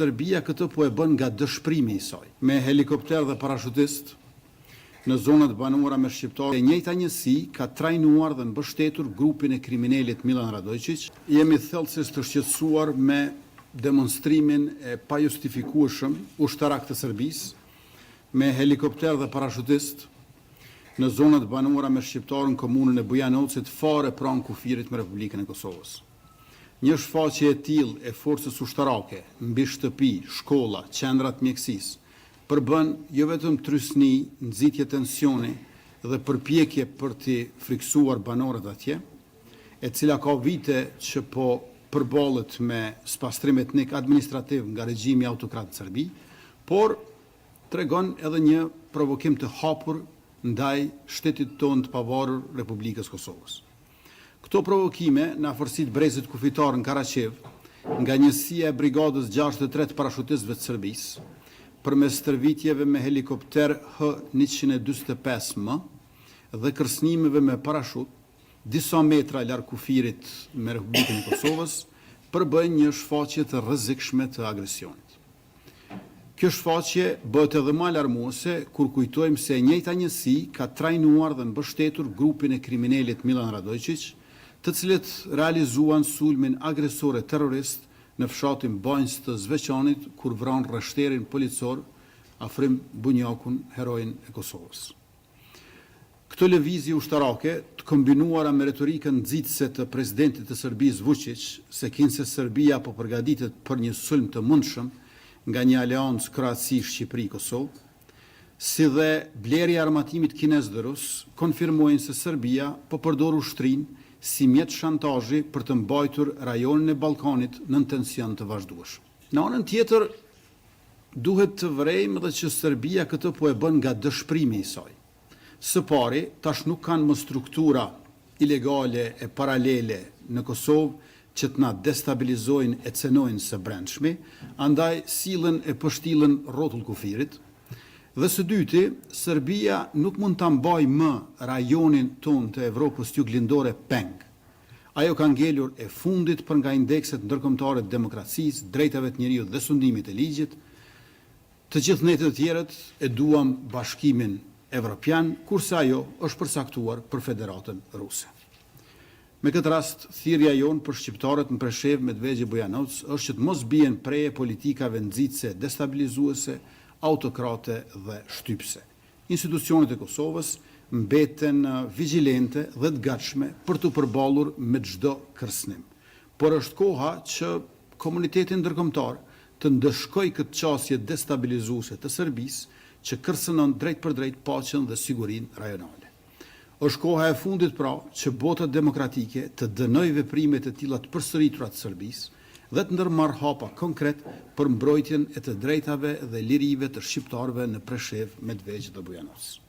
Serbia këtë po e bën nga dëshprimi i saj, me helikopter dhe parashutist në zonat banuara me shqiptarë. E njëjta njësi ka trajnuar dhe mbështetur grupin e kriminalit Milan Radojčić. Jemi thellësisht të shqetësuar me demonstrimin e pajustifikueshëm ushtarak të Serbisë me helikopter dhe parashutist në zonat banuara me shqiptarë në komunën e Bujanovcit, fare pranë kufirit me Republikën e Kosovës. Një shfaqje e tillë e forcës ushtarake mbi shtëpi, shkolla, qendrat mjekësisë përbën jo vetëm trysni, nxitje tensioni dhe përpjekje për të friksuar banorët atje, e cila ka vite që po përballet me spastrim etnik administrativ nga regjimi autokrat në Serbi, por tregon edhe një provokim të hapur ndaj shtetit tonë të pavarur Republikës Kosovës. Këto provokime në afërsitë brezit kufitar në Karaçev, nga njësia e brigadës 63 parashutistëve të Serbisë, përmes stërvitjeve me helikopter H-145M dhe kërcënimeve me parashut, disa metra larg kufirit me Republikën e Kosovës, përbën një shfaqje të rrezikshme të agresionit. Kjo shfaqje bëhet edhe më alarmuese kur kujtojmë se e njëjta njësi ka trajnuar dhe mbështetur grupin e kriminalit Milan Radojčić, të cilët realizuan sulmin agresore terrorist në fshatin Banjës të Zveçanit, kur vranë rreshterin policor afrim Bunjakun, heroin e Kosovës. Këto lëvizje ushtarake, të kombinuara me retorikën nxitëse të presidentit të Serbisë Vučić, se kinse Serbia po përgatitet për një sulm të mundshëm nga një aleancë Kroaci-Shqipëri-Kosovë, si dhe blerja e armatimit kinez dhe rus, konfirmojnë se Serbia po përdor ushtrinë si mjet shantazhi për të mbajtur rajonin e Ballkanit në tension të vazhdueshëm. Në anën tjetër, duhet të vrejmë edhe që Serbia këtë po e bën nga dëshprimi i saj. Së pari, tash nuk kanë më struktura ilegale e paralele në Kosovë që të na destabilizojnë e cenojnë së brendshmi, andaj sillen e pështillën rrotull kufirit. Dhe së dyti, Serbia nuk mund të mbaj më rajonin ton të Evropës juglindore peng. Ajo ka ngelur e fundit për nga indekset ndërkombëtare të demokracisë, drejtave të njerëzit dhe sundimit të ligjit. Të gjithë ne të tjerët e duam bashkimin evropian, kurse ajo është përcaktuar për Federatën Ruse. Me këtë rast, thirrja jonë për shqiptarët në Preshevë, Medvegje, Bujanovc është që të mos bien preje politikave nxitëse, destabilizuese, autokrate dhe shtypse. Institucionet e Kosovës mbeten vigjilente dhe të gatshme për të përballur me çdo kërcënim. Por është koha që komuniteti ndërkombëtar të ndëshkojë këtë qasje destabilizuese të Serbisë, që kërcënon drejt për drejt paqen dhe sigurinë rajonale. Është koha e fundit pra që bota demokratike të dënojë veprimet e tilla të përsëritura të Serbisë dhe të ndërmarrë hapa konkret për mbrojtjen e të drejtave dhe lirive të shqiptarëve në Preshevë, Medvegj dhe Bujanovc.